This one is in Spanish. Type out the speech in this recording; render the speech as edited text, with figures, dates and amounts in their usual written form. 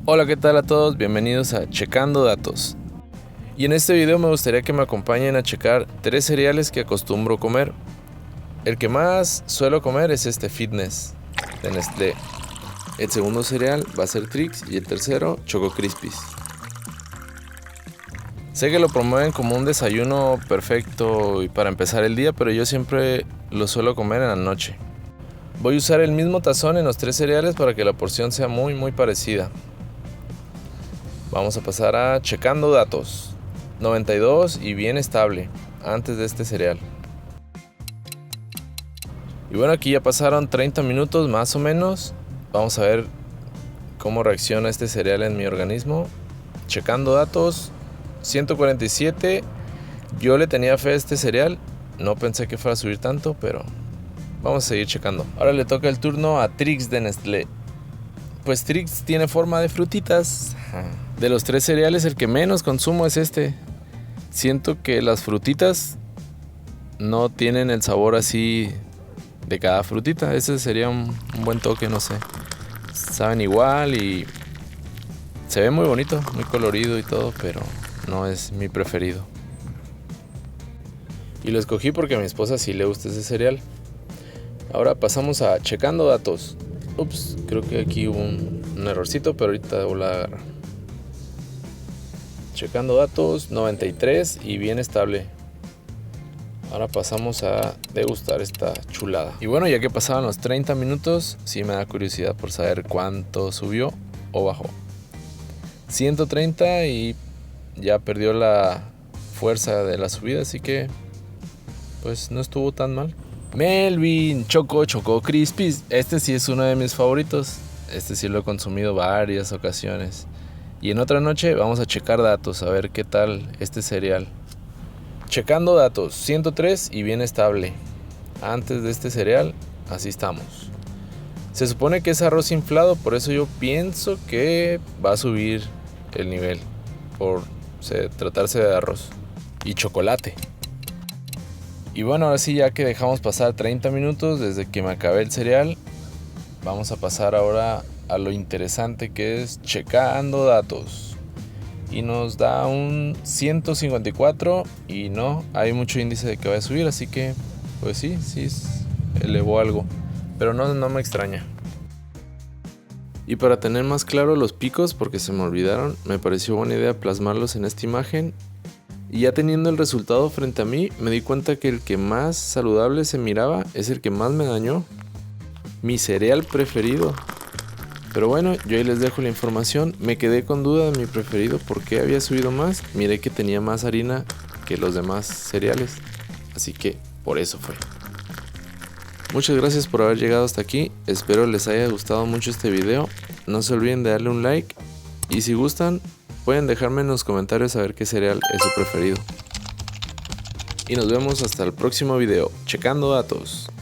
Hola, ¿qué tal a todos? Bienvenidos a Checando Datos. Y en este video me gustaría que me acompañen a checar 3 cereales que acostumbro comer. El que más suelo comer es este Fitness de Nestlé. El segundo cereal va a ser Trix y el tercero Choco Crispies. Sé que lo promueven como un desayuno perfecto y para empezar el día, pero yo siempre lo suelo comer en la noche. Voy a usar el mismo tazón en los 3 cereales para que la porción sea muy parecida. Vamos a pasar a Checando Datos. 92 y bien estable antes de este cereal. Y bueno, aquí ya pasaron 30 minutos más o menos. Vamos a ver cómo reacciona este cereal en mi organismo. Checando datos. 147. Yo le tenía fe a este cereal. No pensé que fuera a subir tanto, pero vamos a seguir checando. Ahora le toca el turno a Trix de Nestlé. Pues Trix tiene forma de frutitas. De los 3 cereales el que menos consumo es este. Siento que las frutitas no tienen el sabor así de cada frutita. Ese sería un buen toque, no sé. Saben igual y se ve muy bonito, muy colorido y todo, pero no es mi preferido. Y lo escogí porque a mi esposa sí le gusta ese cereal. Ahora pasamos a Checando Datos. Ups, creo que aquí hubo un errorcito, pero ahorita voy a agarrar. Checando datos, 93 y bien estable. Ahora pasamos a degustar esta chulada. Y bueno, ya que pasaban los 30 minutos, sí me da curiosidad por saber cuánto subió o bajó. 130 y ya perdió la fuerza de la subida, así que pues no estuvo tan mal. Melvin Choco Crispies. Este sí es uno de mis favoritos. Este sí lo he consumido varias ocasiones. Y en otra noche vamos a checar datos, a ver qué tal este cereal. Checando datos, 103 y bien estable. Antes de este cereal, así estamos. Se supone que es arroz inflado, por eso yo pienso que va a subir el nivel. Por tratarse de arroz y chocolate. Y bueno, ahora sí, ya que dejamos pasar 30 minutos desde que me acabé el cereal, vamos a pasar ahora a lo interesante que es Checando Datos. Y nos da un 154 y no hay mucho índice de que vaya a subir, así que pues sí elevó algo, pero no me extraña. Y para tener más claro los picos, porque se me olvidaron, me pareció buena idea plasmarlos en esta imagen. Y ya teniendo el resultado frente a mí, me di cuenta que el que más saludable se miraba es el que más me dañó. Mi cereal preferido. Pero bueno, yo ahí les dejo la información. Me quedé con duda de mi preferido, por qué había subido más. Miré que tenía más harina que los demás cereales, así que por eso fue. Muchas gracias por haber llegado hasta aquí. Espero les haya gustado mucho este video. No se olviden de darle un like. Y si gustan, pueden dejarme en los comentarios saber qué cereal es su preferido. Y nos vemos hasta el próximo video. Checando datos.